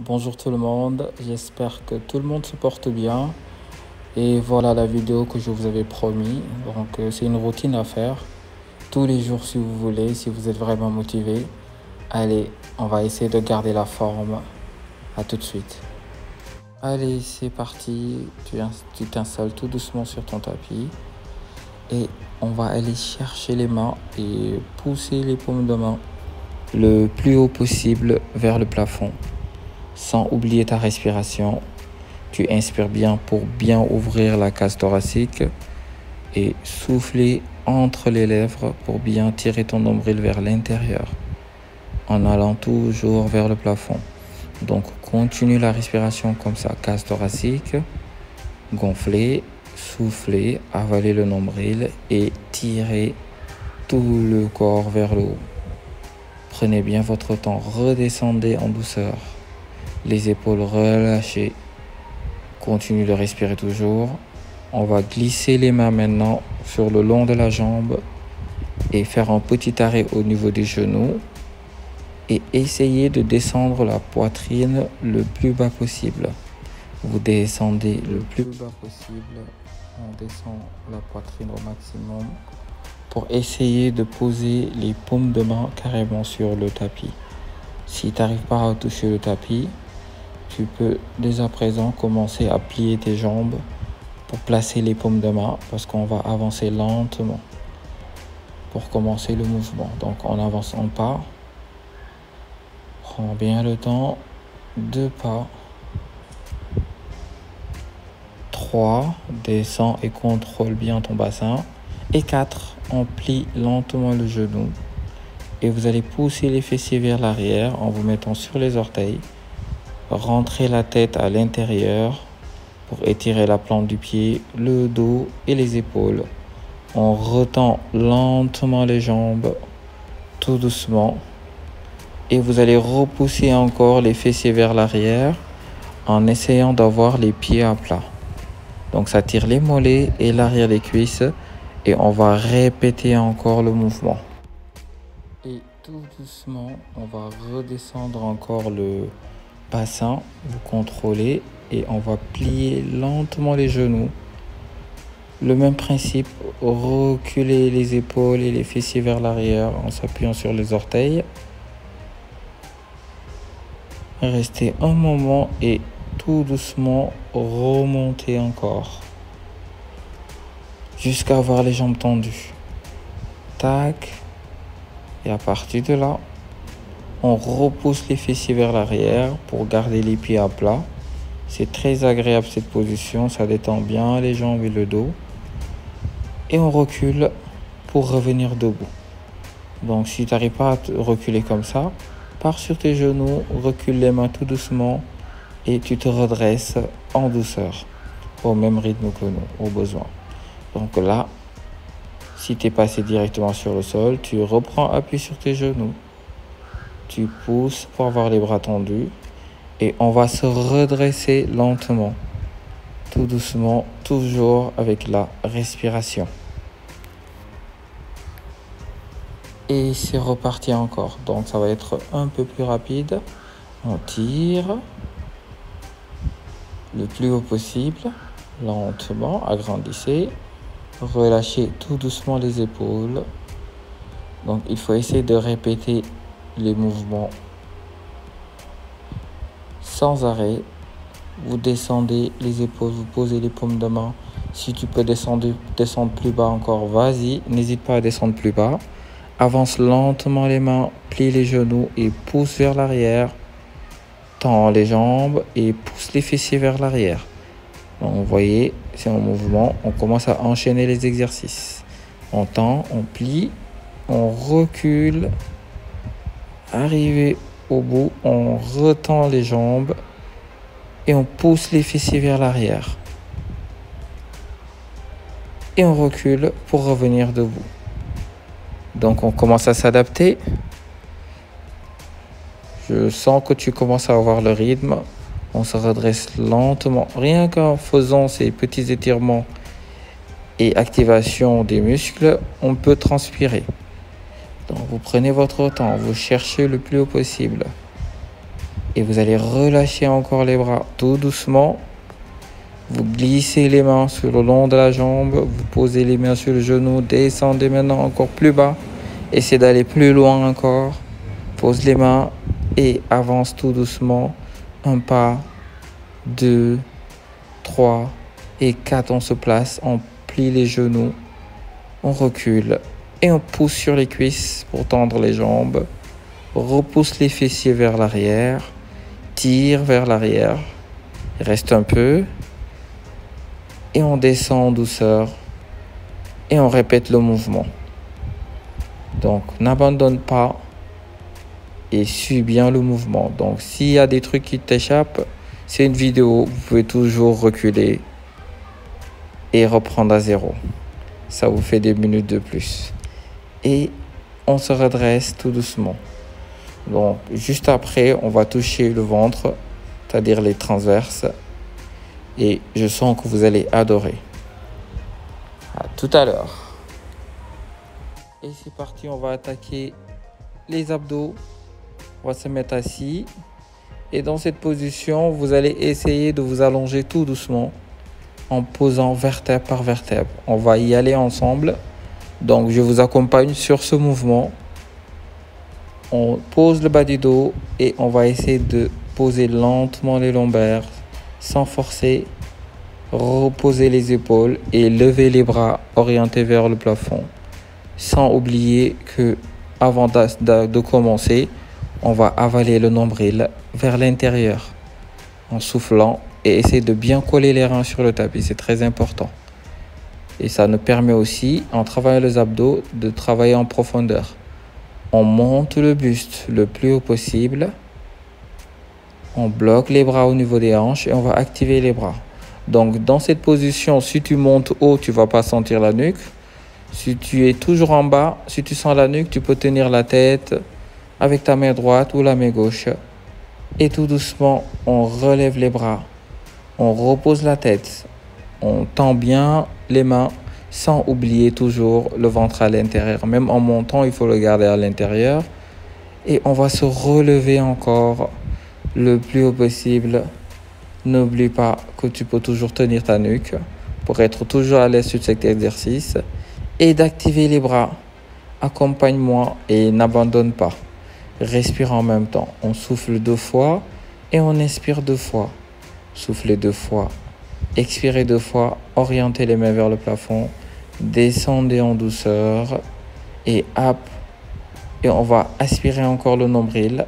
Bonjour tout le monde, j'espère que tout le monde se porte bien. Et voilà la vidéo que je vous avais promis. Donc c'est une routine à faire tous les jours si vous voulez, si vous êtes vraiment motivé. Allez, on va essayer de garder la forme. À tout de suite. Allez, c'est parti. Tu t'installes tout doucement sur ton tapis. Et on va aller chercher les mains et pousser les paumes de main le plus haut possible vers le plafond. Sans oublier ta respiration. Tu inspires bien pour bien ouvrir la cage thoracique et souffler entre les lèvres pour bien tirer ton nombril vers l'intérieur en allant toujours vers le plafond. Donc continue la respiration comme ça, cage thoracique, gonfler, souffler, avaler le nombril et tirer tout le corps vers le haut. Prenez bien votre temps, redescendez en douceur, les épaules relâchées. Continue de respirer toujours. On va glisser les mains maintenant sur le long de la jambe et faire un petit arrêt au niveau des genoux et essayer de descendre la poitrine le plus bas possible. Vous descendez le plus bas possible. On descend la poitrine au maximum pour essayer de poser les paumes de main carrément sur le tapis. Si tu n'arrives pas à toucher le tapis, tu peux dès à présent commencer à plier tes jambes pour placer les paumes de main parce qu'on va avancer lentement pour commencer le mouvement. Donc on avance en pas. Prends bien le temps. 2 pas. 3. Descends et contrôle bien ton bassin. Et 4. On plie lentement le genou. Et vous allez pousser les fessiers vers l'arrière en vous mettant sur les orteils. Rentrez la tête à l'intérieur pour étirer la plante du pied, le dos et les épaules. On retend lentement les jambes, tout doucement. Et vous allez repousser encore les fessiers vers l'arrière en essayant d'avoir les pieds à plat. Donc ça tire les mollets et l'arrière des cuisses. Et on va répéter encore le mouvement. Et tout doucement, on va redescendre encore le bassin, vous contrôlez et on va plier lentement les genoux. Le même principe, reculer les épaules et les fessiers vers l'arrière en s'appuyant sur les orteils. Restez un moment et tout doucement remonter encore jusqu'à avoir les jambes tendues. Tac. Et à partir de là, on repousse les fessiers vers l'arrière pour garder les pieds à plat. C'est très agréable cette position, ça détend bien les jambes et le dos. Et on recule pour revenir debout. Donc si tu n'arrives pas à reculer comme ça, pars sur tes genoux, recule les mains tout doucement et tu te redresses en douceur, au même rythme que nous, au besoin. Donc là, si tu es passé directement sur le sol, tu reprends appui sur tes genoux. Tu pousses pour avoir les bras tendus et on va se redresser lentement, tout doucement, toujours avec la respiration. Et c'est reparti encore, donc ça va être un peu plus rapide. On tire le plus haut possible, lentement, agrandissez, relâchez tout doucement les épaules. Donc il faut essayer de répéter les mouvements sans arrêt. Vous descendez les épaules, vous posez les paumes de main. Si tu peux descendre plus bas encore, vas-y, n'hésite pas à descendre plus bas. Avance lentement les mains, plie les genoux et pousse vers l'arrière. Tends les jambes et pousse les fessiers vers l'arrière. Donc vous voyez, c'est un mouvement, on commence à enchaîner les exercices. On tend, on plie, on recule. Arrivé au bout, on retend les jambes et on pousse les fessiers vers l'arrière. Et on recule pour revenir debout. Donc on commence à s'adapter. Je sens que tu commences à avoir le rythme. On se redresse lentement. Rien qu'en faisant ces petits étirements et activation des muscles, on peut transpirer. Donc vous prenez votre temps, vous cherchez le plus haut possible. Et vous allez relâcher encore les bras tout doucement. Vous glissez les mains sur le long de la jambe. Vous posez les mains sur le genou. Descendez maintenant encore plus bas. Essayez d'aller plus loin encore. Pose les mains et avance tout doucement. Un pas, 2, 3 et 4. On se place, on plie les genoux. On recule et on pousse sur les cuisses pour tendre les jambes. Repousse les fessiers vers l'arrière. Tire vers l'arrière. Il reste un peu. Et on descend en douceur. Et on répète le mouvement. Donc, n'abandonne pas. Et suis bien le mouvement. Donc, s'il y a des trucs qui t'échappent, c'est une vidéo. Vous pouvez toujours reculer. Et reprendre à zéro. Ça vous fait des minutes de plus. Et on se redresse tout doucement. Donc, juste après, on va toucher le ventre, c'est-à-dire les transverses. Et je sens que vous allez adorer. À tout à l'heure. Et c'est parti, on va attaquer les abdos. On va se mettre assis. Et dans cette position, vous allez essayer de vous allonger tout doucement en posant vertèbre par vertèbre. On va y aller ensemble. Donc, je vous accompagne sur ce mouvement. On pose le bas du dos et on va essayer de poser lentement les lombaires sans forcer. Reposer les épaules et lever les bras orientés vers le plafond. Sans oublier que avant de commencer, on va avaler le nombril vers l'intérieur en soufflant et essayer de bien coller les reins sur le tapis. C'est très important. Et ça nous permet aussi, en travaillant les abdos, de travailler en profondeur. On monte le buste le plus haut possible. On bloque les bras au niveau des hanches et on va activer les bras. Donc, dans cette position, si tu montes haut, tu ne vas pas sentir la nuque. Si tu es toujours en bas, si tu sens la nuque, tu peux tenir la tête avec ta main droite ou la main gauche. Et tout doucement, on relève les bras. On repose la tête. On tend bien les mains sans oublier toujours le ventre à l'intérieur. Même en montant, il faut le garder à l'intérieur. Et on va se relever encore le plus haut possible. N'oublie pas que tu peux toujours tenir ta nuque pour être toujours à l'aise sur cet exercice. Et d'activer les bras. Accompagne-moi et n'abandonne pas. Respire en même temps. On souffle 2 fois et on inspire 2 fois. Soufflez 2 fois. Expirez 2 fois. Orientez les mains vers le plafond. Descendez en douceur. Et hop. Et on va aspirer encore le nombril.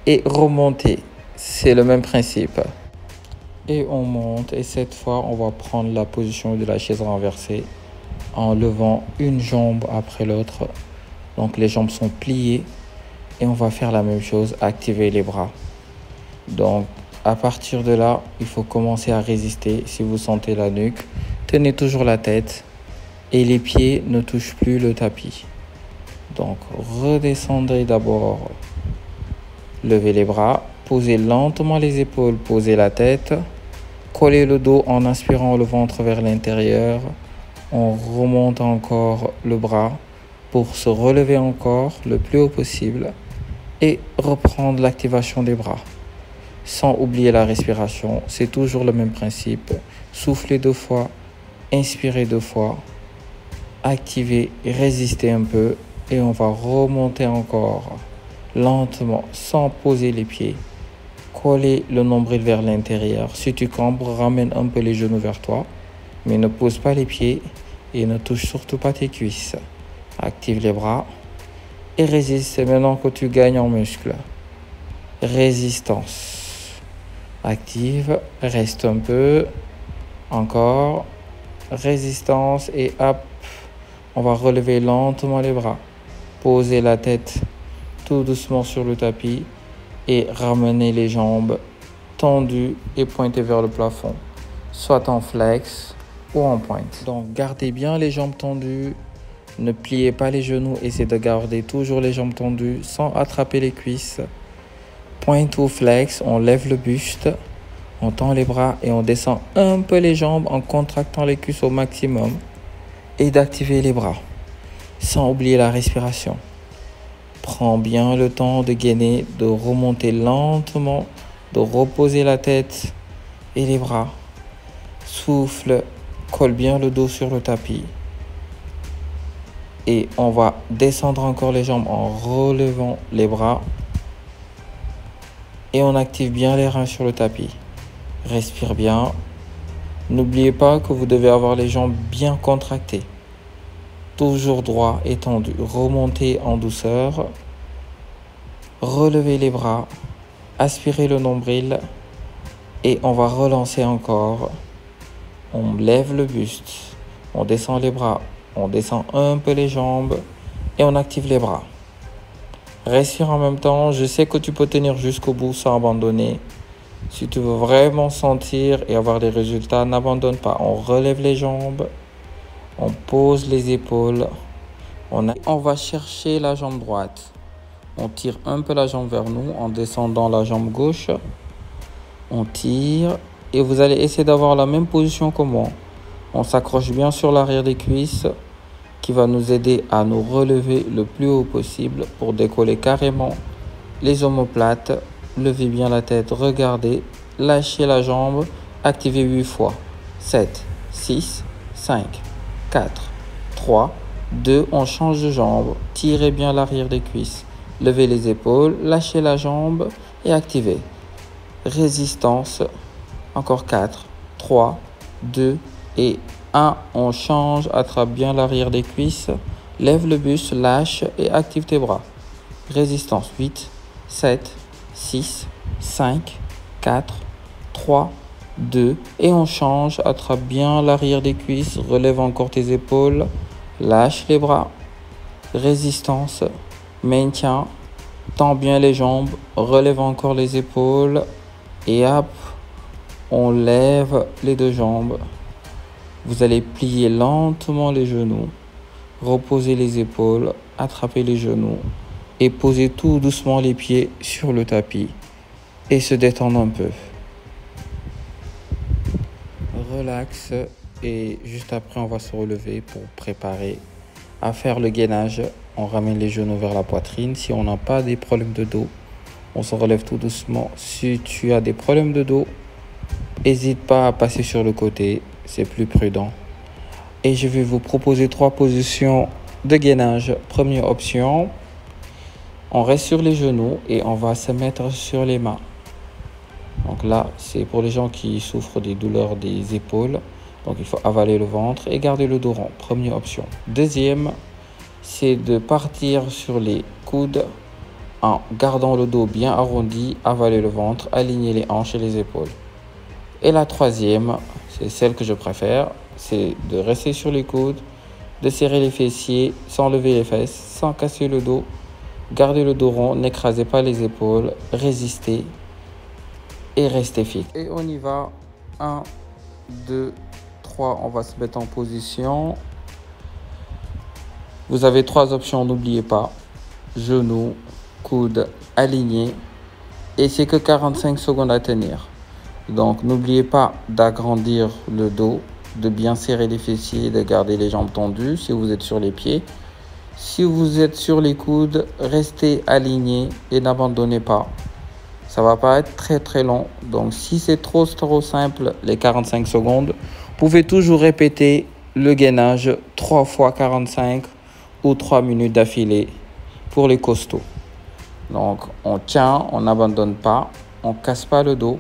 Et remonter. C'est le même principe. Et on monte. Et cette fois, on va prendre la position de la chaise renversée en levant une jambe après l'autre. Donc les jambes sont pliées. Et on va faire la même chose, activer les bras. Donc à partir de là, il faut commencer à résister. Si vous sentez la nuque, tenez toujours la tête et les pieds ne touchent plus le tapis. Donc redescendez d'abord, levez les bras, posez lentement les épaules, posez la tête, collez le dos en inspirant le ventre vers l'intérieur. On remonte encore le bras pour se relever encore le plus haut possible et reprendre l'activation des bras. Sans oublier la respiration, c'est toujours le même principe. Soufflez 2 fois, inspirez 2 fois, activez, résistez un peu et on va remonter encore lentement sans poser les pieds. Collez le nombril vers l'intérieur. Si tu cambres, ramène un peu les genoux vers toi, mais ne pose pas les pieds et ne touche surtout pas tes cuisses. Active les bras et résiste. C'est maintenant que tu gagnes en muscle. Résistance. Active, reste un peu, encore, résistance et hop, on va relever lentement les bras, poser la tête tout doucement sur le tapis et ramener les jambes tendues et pointées vers le plafond, soit en flex ou en pointe. Donc gardez bien les jambes tendues, ne pliez pas les genoux, essayez de garder toujours les jambes tendues sans attraper les cuisses. Pointe ou flex, on lève le buste, on tend les bras et on descend un peu les jambes en contractant les cuisses au maximum et d'activer les bras sans oublier la respiration. Prends bien le temps de gainer, de remonter lentement, de reposer la tête et les bras. Souffle, colle bien le dos sur le tapis. Et on va descendre encore les jambes en relevant les bras. Et on active bien les reins sur le tapis. Respire bien. N'oubliez pas que vous devez avoir les jambes bien contractées. Toujours droit et tendu. Remontez en douceur. Relevez les bras. Aspirez le nombril. Et on va relancer encore. On lève le buste. On descend les bras. On descend un peu les jambes. Et on active les bras. Respire en même temps. Je sais que tu peux tenir jusqu'au bout sans abandonner. Si tu veux vraiment sentir et avoir des résultats, n'abandonne pas. On relève les jambes. On pose les épaules. On va chercher la jambe droite. On tire un peu la jambe vers nous en descendant la jambe gauche. On tire et vous allez essayer d'avoir la même position que moi. On s'accroche bien sur l'arrière des cuisses qui va nous aider à nous relever le plus haut possible pour décoller carrément les omoplates. Levez bien la tête, regardez, lâchez la jambe, activez 8 fois. 7, 6, 5, 4, 3, 2, on change de jambe. Tirez bien l'arrière des cuisses. Levez les épaules, lâchez la jambe et activez. Résistance. Encore 4, 3, 2 et 1. On change, attrape bien l'arrière des cuisses. Lève le buste, lâche et active tes bras. Résistance. 8, 7, 6, 5, 4, 3, 2 et on change, attrape bien l'arrière des cuisses, relève encore tes épaules, lâche les bras, résistance, maintien, tends bien les jambes, relève encore les épaules et hop, on lève les deux jambes. Vous allez plier lentement les genoux, reposer les épaules, attraper les genoux et poser tout doucement les pieds sur le tapis et se détendre un peu. Relax et juste après on va se relever pour préparer à faire le gainage. On ramène les genoux vers la poitrine. Si on n'a pas des problèmes de dos, on se relève tout doucement. Si tu as des problèmes de dos, n'hésite pas à passer sur le côté, c'est plus prudent. Et je vais vous proposer 3 positions de gainage. Première option, on reste sur les genoux et on va se mettre sur les mains. Donc là, c'est pour les gens qui souffrent des douleurs des épaules. Donc il faut avaler le ventre et garder le dos rond. Première option. Deuxième, c'est de partir sur les coudes en gardant le dos bien arrondi, avaler le ventre, aligner les hanches et les épaules. Et la troisième, c'est celle que je préfère, c'est de rester sur les coudes, de serrer les fessiers sans lever les fesses, sans casser le dos. Gardez le dos rond, n'écrasez pas les épaules, résistez et restez fixe. Et on y va. 1, 2, 3, on va se mettre en position. Vous avez 3 options, n'oubliez pas. Genoux, coudes alignés. Et c'est que 45 secondes à tenir. Donc n'oubliez pas d'agrandir le dos, de bien serrer les fessiers, de garder les jambes tendues si vous êtes sur les pieds. Si vous êtes sur les coudes, restez aligné et n'abandonnez pas. Ça va pas être très long. Donc si c'est trop simple, les 45 secondes, vous pouvez toujours répéter le gainage 3 fois 45 ou 3 minutes d'affilée pour les costauds. Donc on tient, on n'abandonne pas, on casse pas le dos.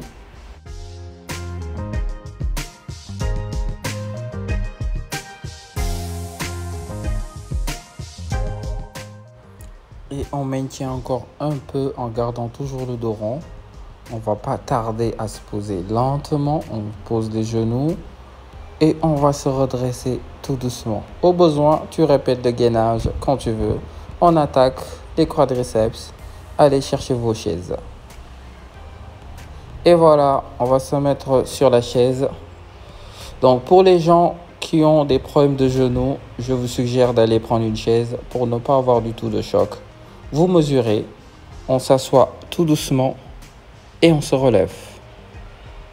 Et on maintient encore un peu en gardant toujours le dos rond. On va pas tarder à se poser lentement. On pose les genoux et on va se redresser tout doucement. Au besoin, tu répètes le gainage quand tu veux. On attaque les quadriceps. Allez chercher vos chaises. Et voilà, on va se mettre sur la chaise. Donc pour les gens qui ont des problèmes de genoux, je vous suggère d'aller prendre une chaise pour ne pas avoir du tout de choc. Vous mesurez, on s'assoit tout doucement et on se relève.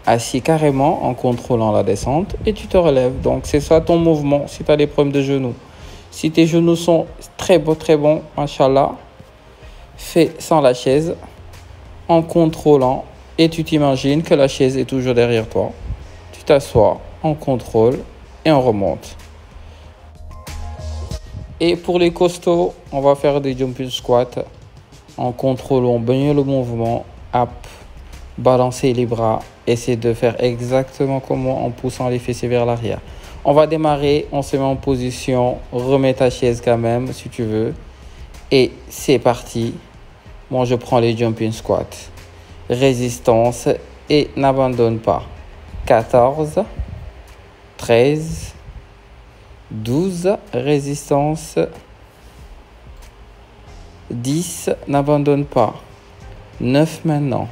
Assis carrément en contrôlant la descente et tu te relèves. Donc c'est ça ton mouvement si tu as des problèmes de genoux. Si tes genoux sont très bons, machallah, fais sans la chaise en contrôlant et tu t'imagines que la chaise est toujours derrière toi. Tu t'assois, on contrôle et on remonte. Et pour les costauds, on va faire des jumping squats en contrôlant bien le mouvement. Up, balancer les bras, essayer de faire exactement comme moi en poussant les fessiers vers l'arrière. On va démarrer, on se met en position, remets ta chaise quand même si tu veux. Et c'est parti. Moi je prends les jumping squats. Résistance et n'abandonne pas. 14, 13, 12, résistance. 10, n'abandonne pas. 9 maintenant.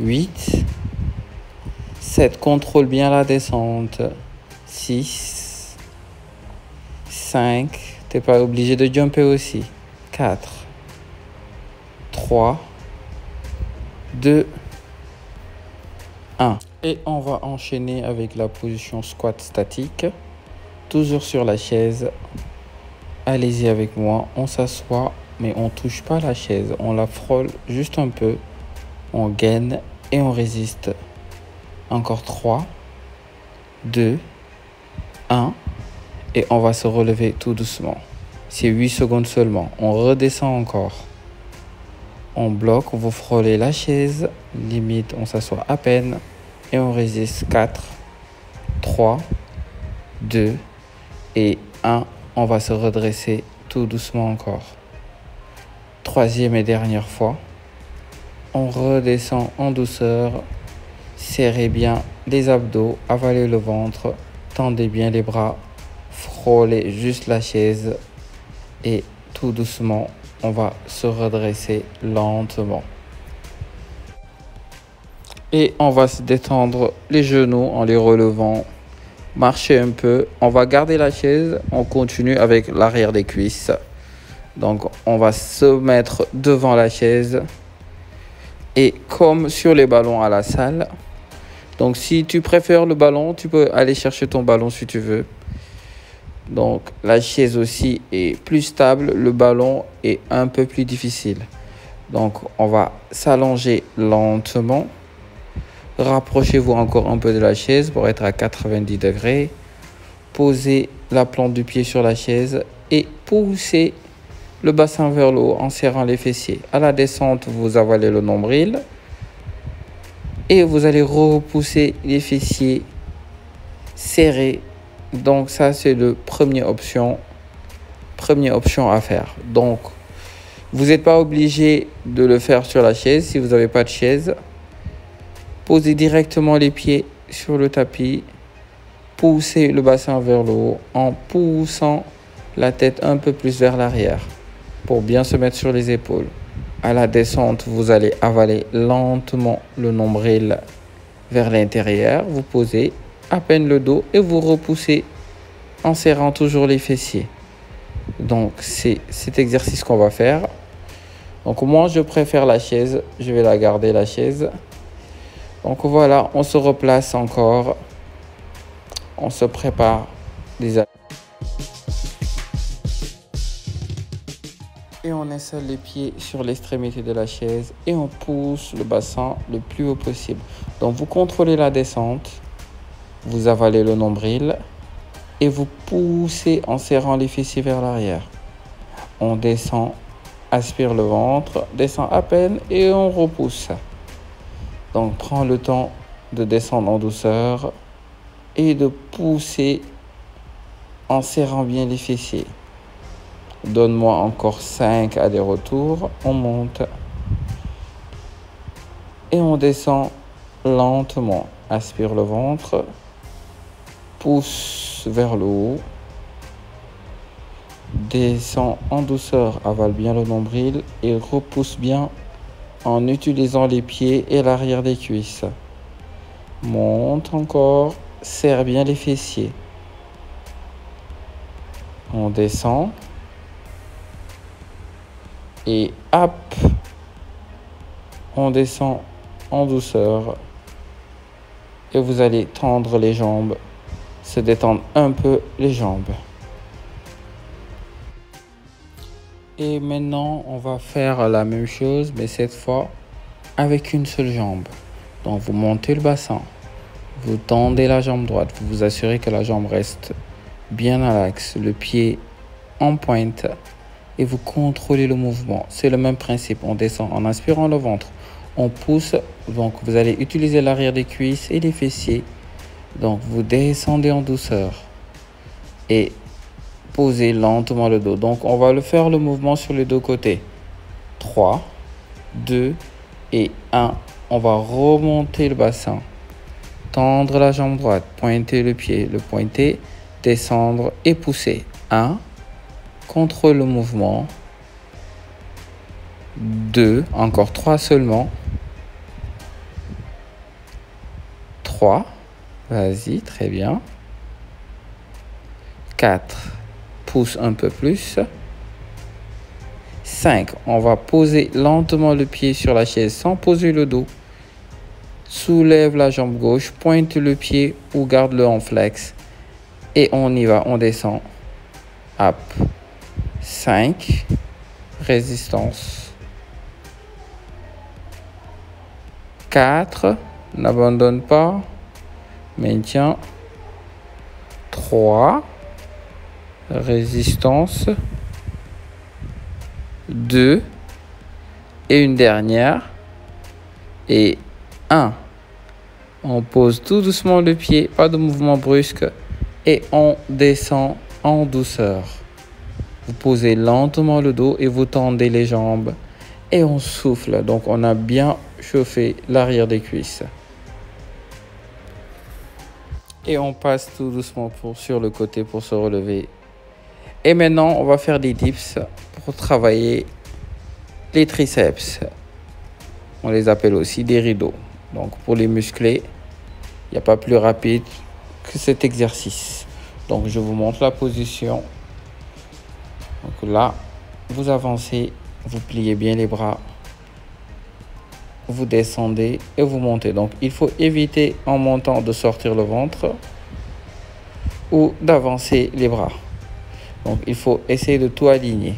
8, 7, contrôle bien la descente. 6, 5, t'es pas obligé de jumper aussi. 4, 3, 2, 1. Et on va enchaîner avec la position squat statique. Toujours sur la chaise. Allez-y avec moi. On s'assoit, mais on touche pas la chaise. On la frôle juste un peu. On gaine et on résiste. Encore 3, 2, 1. Et on va se relever tout doucement. C'est 8 secondes seulement. On redescend encore. On bloque, vous frôlez la chaise. Limite, on s'assoit à peine. Et on résiste. 4, 3, 2 et 1. On va se redresser tout doucement encore. Troisième et dernière fois. On redescend en douceur. Serrez bien les abdos, avalez le ventre, tendez bien les bras, frôlez juste la chaise et tout doucement, on va se redresser lentement. Et on va se détendre les genoux en les relevant, marcher un peu. On va garder la chaise, on continue avec l'arrière des cuisses. Donc on va se mettre devant la chaise. Et comme sur les ballons à la salle, donc si tu préfères le ballon, tu peux aller chercher ton ballon si tu veux. Donc la chaise aussi est plus stable, le ballon est un peu plus difficile. Donc on va s'allonger lentement. Rapprochez-vous encore un peu de la chaise pour être à 90 degrés. Posez la plante du pied sur la chaise et poussez le bassin vers le haut en serrant les fessiers. À la descente, vous avalez le nombril et vous allez repousser les fessiers serrés. Donc ça, c'est le première option à faire. Donc vous n'êtes pas obligé de le faire sur la chaise si vous n'avez pas de chaise. Posez directement les pieds sur le tapis. Poussez le bassin vers le haut en poussant la tête un peu plus vers l'arrière pour bien se mettre sur les épaules. À la descente, vous allez avaler lentement le nombril vers l'intérieur. Vous posez à peine le dos et vous repoussez en serrant toujours les fessiers. Donc, c'est cet exercice qu'on va faire. Donc, moi, je préfère la chaise. Je vais la garder, la chaise. Donc, voilà, on se replace encore. On se prépare des et on installe les pieds sur l'extrémité de la chaise et on pousse le bassin le plus haut possible. Donc vous contrôlez la descente, vous avalez le nombril et vous poussez en serrant les fessiers vers l'arrière. On descend, aspire le ventre, descend à peine et on repousse. Donc prends le temps de descendre en douceur et de pousser en serrant bien les fessiers. Donne-moi encore 5 allers-retours. On monte. Et on descend lentement. Aspire le ventre. Pousse vers le haut. Descend en douceur. Avale bien le nombril. Et repousse bien en utilisant les pieds et l'arrière des cuisses. Monte encore. Serre bien les fessiers. On descend. Et hop, on descend en douceur. Et vous allez tendre les jambes, se détendre un peu les jambes. Et maintenant, on va faire la même chose, mais cette fois avec une seule jambe. Donc, vous montez le bassin, vous tendez la jambe droite, vous vous assurez que la jambe reste bien à l'axe, le pied en pointe et vous contrôlez le mouvement. C'est le même principe, on descend en inspirant le ventre, on pousse, donc vous allez utiliser l'arrière des cuisses et des fessiers. Donc, vous descendez en douceur et posez lentement le dos. Donc, on va le faire le mouvement sur les deux côtés. 3, 2 et 1. On va remonter le bassin, tendre la jambe droite, pointer le pied, le pointer, descendre et pousser. 1, contrôle le mouvement. 2, encore 3 seulement. 3, vas-y, très bien. 4, pousse un peu plus. 5, on va poser lentement le pied sur la chaise sans poser le dos. Soulève la jambe gauche, pointe le pied ou garde-le en flex. Et on y va, on descend. Up. 5, résistance. 4, n'abandonne pas. Maintien. 3, résistance. 2 et une dernière. Et 1. On pose tout doucement le pied, pas de mouvement brusque. Et on descend en douceur. Vous posez lentement le dos et vous tendez les jambes. Et on souffle. Donc on a bien chauffé l'arrière des cuisses. Et on passe tout doucement sur le côté pour se relever. Et maintenant, on va faire des dips pour travailler les triceps. On les appelle aussi des rideaux. Donc pour les muscler, il n'y a pas plus rapide que cet exercice. Donc je vous montre la position. Donc là, vous avancez, vous pliez bien les bras. Vous descendez et vous montez. Donc il faut éviter en montant de sortir le ventre ou d'avancer les bras. Donc il faut essayer de tout aligner.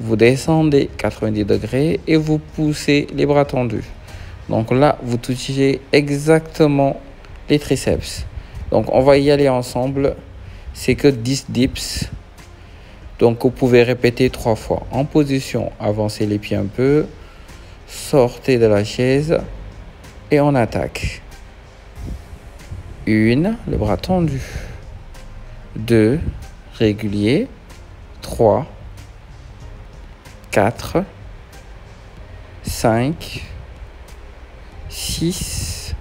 Vous descendez 90 degrés et vous poussez les bras tendus. Donc là, vous touchez exactement les triceps. Donc on va y aller ensemble. C'est que 10 dips. Donc vous pouvez répéter 3 fois. En position, avancez les pieds un peu. Sortez de la chaise et on attaque. 1, le bras tendu. 2, régulier. 3, 4, 5, 6,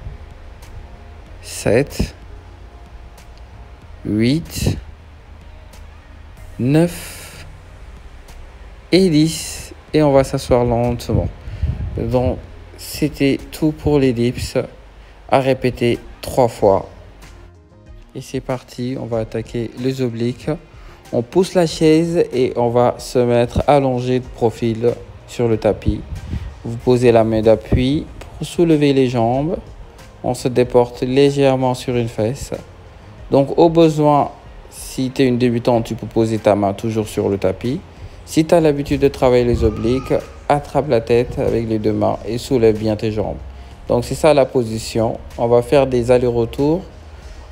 7, 8, 9 et 10. Et on va s'asseoir lentement. Donc, c'était tout pour les dips. À répéter 3 fois. Et c'est parti, on va attaquer les obliques. On pousse la chaise et on va se mettre allongé de profil sur le tapis. Vous posez la main d'appui pour soulever les jambes. On se déporte légèrement sur une fesse. Donc au besoin, si tu es une débutante, tu peux poser ta main toujours sur le tapis. Si tu as l'habitude de travailler les obliques, attrape la tête avec les 2 mains et soulève bien tes jambes. Donc c'est ça la position. On va faire des allers-retours.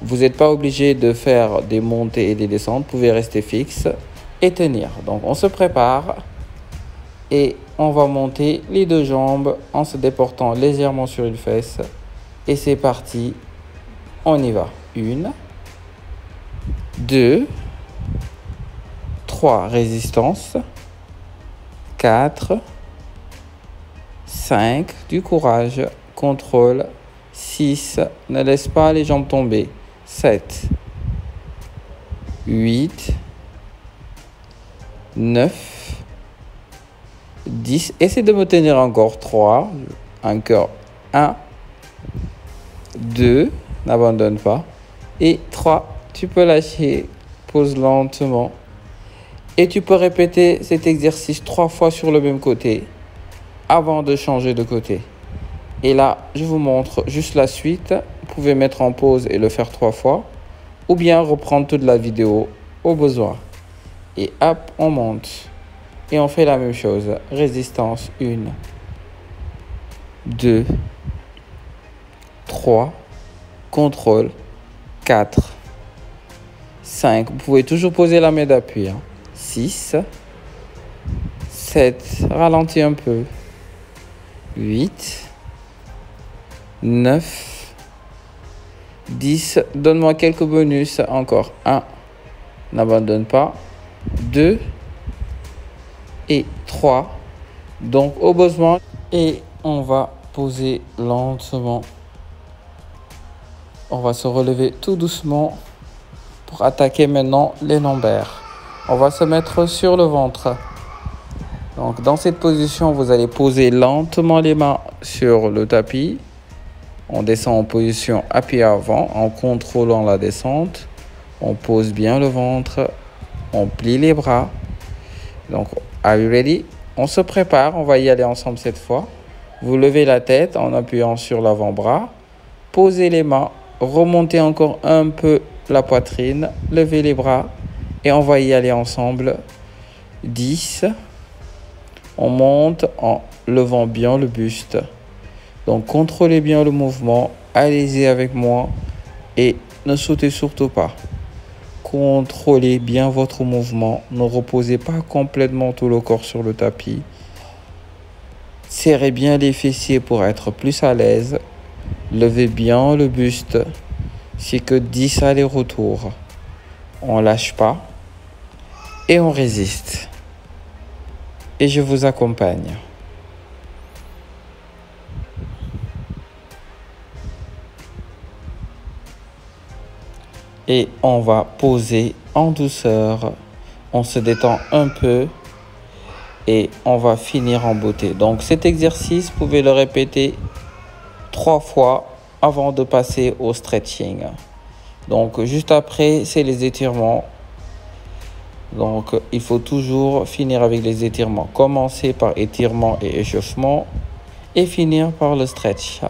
Vous n'êtes pas obligé de faire des montées et des descentes. Vous pouvez rester fixe et tenir. Donc, on se prépare et on va monter les 2 jambes en se déportant légèrement sur une fesse. Et c'est parti. On y va. 1, 2, 3, résistance. 4, 5, du courage, contrôle. 6, ne laisse pas les jambes tomber. 7, 8, 9, 10. Essaie de me tenir encore. 3, encore 1, 2, n'abandonne pas. Et 3, tu peux lâcher, pose lentement. Et tu peux répéter cet exercice 3 fois sur le même côté avant de changer de côté. Et là, je vous montre juste la suite. Vous pouvez mettre en pause et le faire 3 fois. Ou bien reprendre toute la vidéo au besoin. Et hop, on monte. Et on fait la même chose. Résistance 1, 2, 3, contrôle 4, 5. Vous pouvez toujours poser la main d'appui. 6, 7, ralentis un peu. 8, 9, 10. Donne-moi quelques bonus. Encore 1. N'abandonne pas. 2 et 3. Donc au besoin. Et on va poser lentement. On va se relever tout doucement pour attaquer maintenant les lombaires. On va se mettre sur le ventre. Donc dans cette position, vous allez poser lentement les mains sur le tapis. On descend en position appuyée avant en contrôlant la descente. On pose bien le ventre. On plie les bras. Donc, are you ready? On se prépare. On va y aller ensemble cette fois. Vous levez la tête en appuyant sur l'avant-bras. Posez les mains. Remontez encore un peu la poitrine. Levez les bras. Et on va y aller ensemble. 10. On monte en levant bien le buste. Donc, contrôlez bien le mouvement. Allez-y avec moi. Et ne sautez surtout pas. Contrôlez bien votre mouvement. Ne reposez pas complètement tout le corps sur le tapis. Serrez bien les fessiers pour être plus à l'aise. Levez bien le buste. C'est que 10 allers-retours. On lâche pas. Et on résiste. Et je vous accompagne. Et on va poser en douceur. On se détend un peu. Et on va finir en beauté. Donc cet exercice, vous pouvez le répéter 3 fois avant de passer au stretching. Donc juste après, c'est les étirements. Donc il faut toujours finir avec les étirements. Commencer par étirement et échauffement. Et finir par le stretch.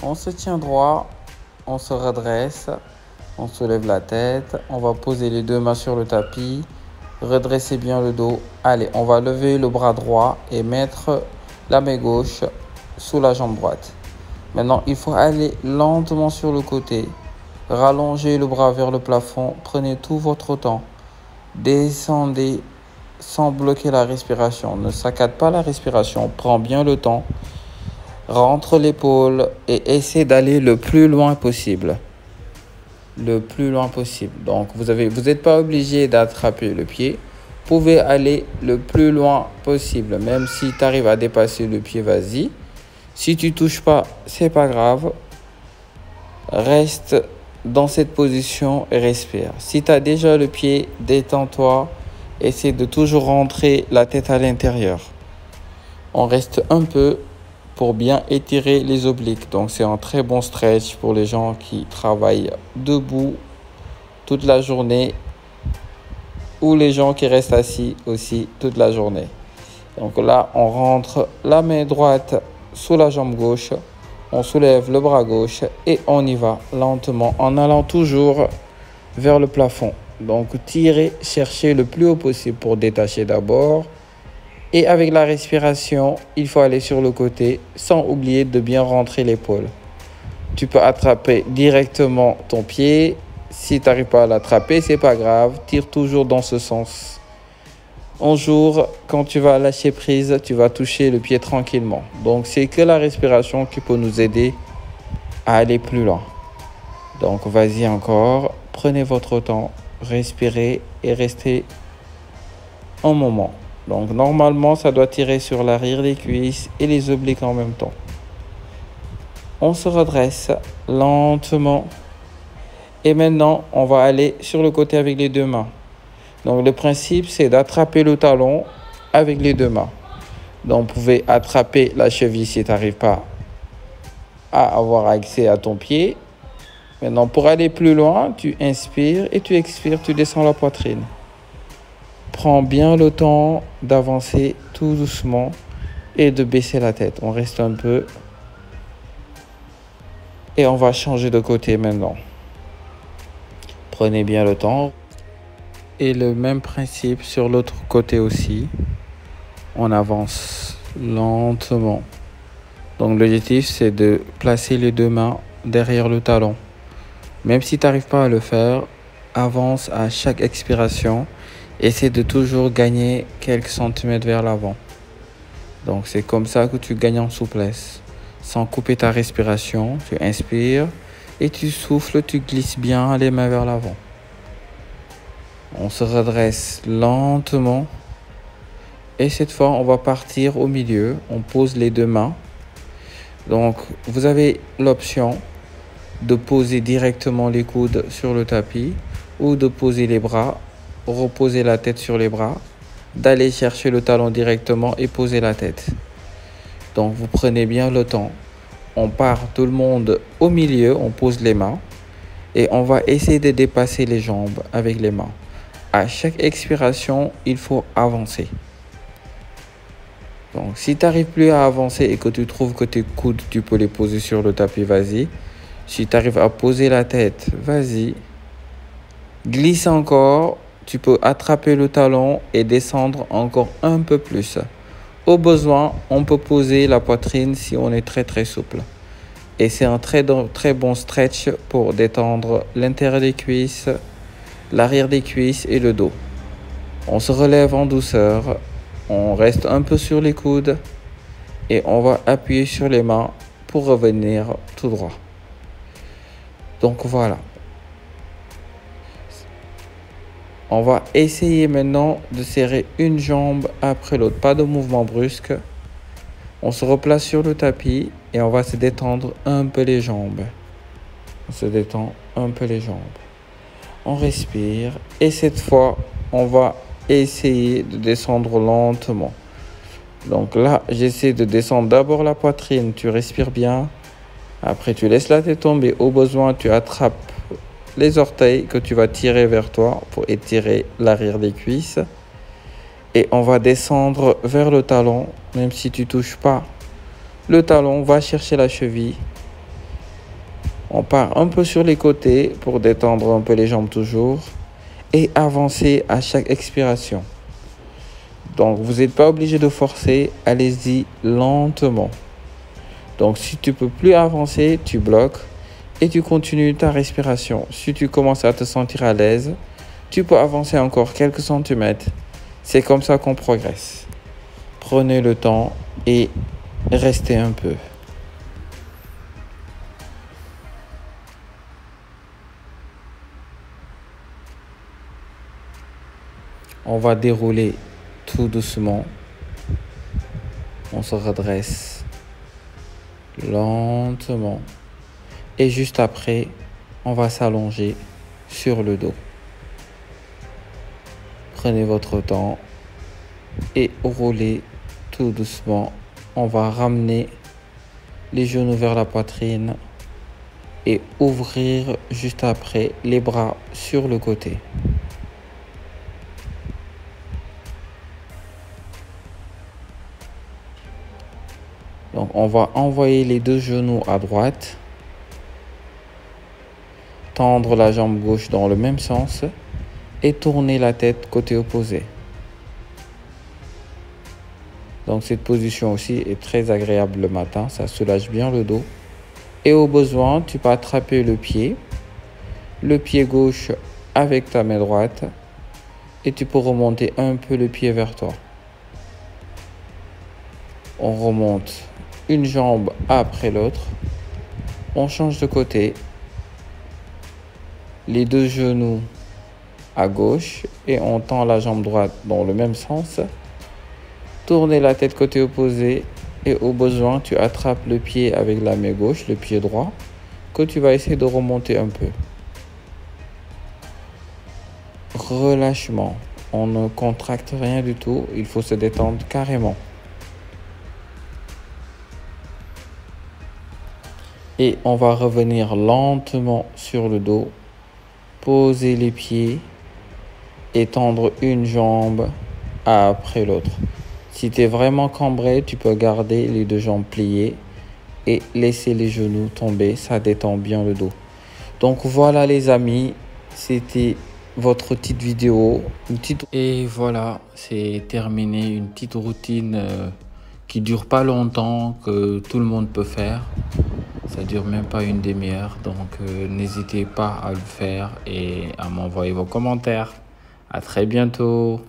On se tient droit, on se redresse, on soulève la tête, on va poser les deux mains sur le tapis, redressez bien le dos. Allez, on va lever le bras droit et mettre la main gauche sous la jambe droite. Maintenant, il faut aller lentement sur le côté, rallongez le bras vers le plafond, prenez tout votre temps, descendez sans bloquer la respiration, ne saccade pas la respiration, prends bien le temps. Rentre l'épaule et essaie d'aller le plus loin possible. Le plus loin possible. Donc, vous n'êtes pas obligé d'attraper le pied. Vous pouvez aller le plus loin possible. Même si tu arrives à dépasser le pied, vas-y. Si tu ne touches pas, c'est pas grave. Reste dans cette position et respire. Si tu as déjà le pied, détends-toi. Essaie de toujours rentrer la tête à l'intérieur. On reste un peu pour bien étirer les obliques. Donc c'est un très bon stretch pour les gens qui travaillent debout toute la journée ou les gens qui restent assis aussi toute la journée. Donc là, on rentre la main droite sous la jambe gauche, on soulève le bras gauche et on y va lentement en allant toujours vers le plafond. Donc tirez, cherchez le plus haut possible pour détacher d'abord. Et avec la respiration, il faut aller sur le côté sans oublier de bien rentrer l'épaule. Tu peux attraper directement ton pied. Si tu n'arrives pas à l'attraper, c'est pas grave. Tire toujours dans ce sens. Un jour, quand tu vas lâcher prise, tu vas toucher le pied tranquillement. Donc, c'est que la respiration qui peut nous aider à aller plus loin. Donc, vas-y encore. Prenez votre temps. Respirez et restez un moment. Donc, normalement, ça doit tirer sur l'arrière des cuisses et les obliques en même temps. On se redresse lentement. Et maintenant, on va aller sur le côté avec les deux mains. Donc, le principe, c'est d'attraper le talon avec les deux mains. Donc, vous pouvez attraper la cheville si tu n'arrives pas à avoir accès à ton pied. Maintenant, pour aller plus loin, tu inspires et tu expires, tu descends la poitrine. Prends bien le temps d'avancer tout doucement et de baisser la tête. On reste un peu. Et on va changer de côté maintenant. Prenez bien le temps. Et le même principe sur l'autre côté aussi. On avance lentement. Donc l'objectif, c'est de placer les deux mains derrière le talon. Même si tu n'arrives pas à le faire, avance à chaque expiration. Essaie de toujours gagner quelques centimètres vers l'avant. Donc c'est comme ça que tu gagnes en souplesse. Sans couper ta respiration, tu inspires et tu souffles, tu glisses bien les mains vers l'avant. On se redresse lentement. Et cette fois, on va partir au milieu. On pose les deux mains. Donc, vous avez l'option de poser directement les coudes sur le tapis ou de poser les bras, reposer la tête sur les bras, d'aller chercher le talon directement et poser la tête. Donc, vous prenez bien le temps. On part tout le monde au milieu, on pose les mains et on va essayer de dépasser les jambes avec les mains. À chaque expiration, il faut avancer. Donc, si tu n'arrives plus à avancer et que tu trouves que tes coudes, tu peux les poser sur le tapis, vas-y. Si tu arrives à poser la tête, vas-y. Glisse encore. Tu peux attraper le talon et descendre encore un peu plus. Au besoin, on peut poser la poitrine si on est très souple. Et c'est un très bon stretch pour détendre l'intérieur des cuisses, l'arrière des cuisses et le dos. On se relève en douceur. On reste un peu sur les coudes et on va appuyer sur les mains pour revenir tout droit. Donc voilà. On va essayer maintenant de serrer une jambe après l'autre. Pas de mouvement brusque. On se replace sur le tapis et on va se détendre un peu les jambes. On se détend un peu les jambes. On respire et cette fois, on va essayer de descendre lentement. Donc là, j'essaie de descendre d'abord la poitrine. Tu respires bien. Après, tu laisses la tête tomber. Au besoin, tu attrapes les orteils que tu vas tirer vers toi pour étirer l'arrière des cuisses. Et on va descendre vers le talon. Même si tu ne touches pas le talon, va chercher la cheville. On part un peu sur les côtés pour détendre un peu les jambes toujours. Et avancer à chaque expiration. Donc, vous n'êtes pas obligé de forcer. Allez-y lentement. Donc, si tu ne peux plus avancer, tu bloques et tu continues ta respiration. Si tu commences à te sentir à l'aise, tu peux avancer encore quelques centimètres. C'est comme ça qu'on progresse. Prenez le temps et restez un peu. On va dérouler tout doucement. On se redresse lentement. Et juste après, on va s'allonger sur le dos. Prenez votre temps et roulez tout doucement. On va ramener les genoux vers la poitrine et ouvrir juste après les bras sur le côté. Donc, on va envoyer les deux genoux à droite. Tendre la jambe gauche dans le même sens et tourner la tête côté opposé. Donc, cette position aussi est très agréable le matin. Ça soulage bien le dos. Et au besoin, tu peux attraper le pied gauche avec ta main droite et tu peux remonter un peu le pied vers toi. On remonte une jambe après l'autre. On change de côté. Les deux genoux à gauche et on tend la jambe droite dans le même sens. Tournez la tête côté opposé et au besoin, tu attrapes le pied avec la main gauche, le pied droit, que tu vas essayer de remonter un peu. Relâchement. On ne contracte rien du tout. Il faut se détendre carrément. Et on va revenir lentement sur le dos. Poser les pieds et tendre une jambe après l'autre. Si tu es vraiment cambré, tu peux garder les deux jambes pliées et laissez les genoux tomber, ça détend bien le dos. Donc voilà les amis, c'était votre petite vidéo. Et voilà, c'est terminé, une petite routine qui dure pas longtemps, que tout le monde peut faire. Ça dure même pas une demi-heure, donc n'hésitez pas à le faire et à m'envoyer vos commentaires. À très bientôt.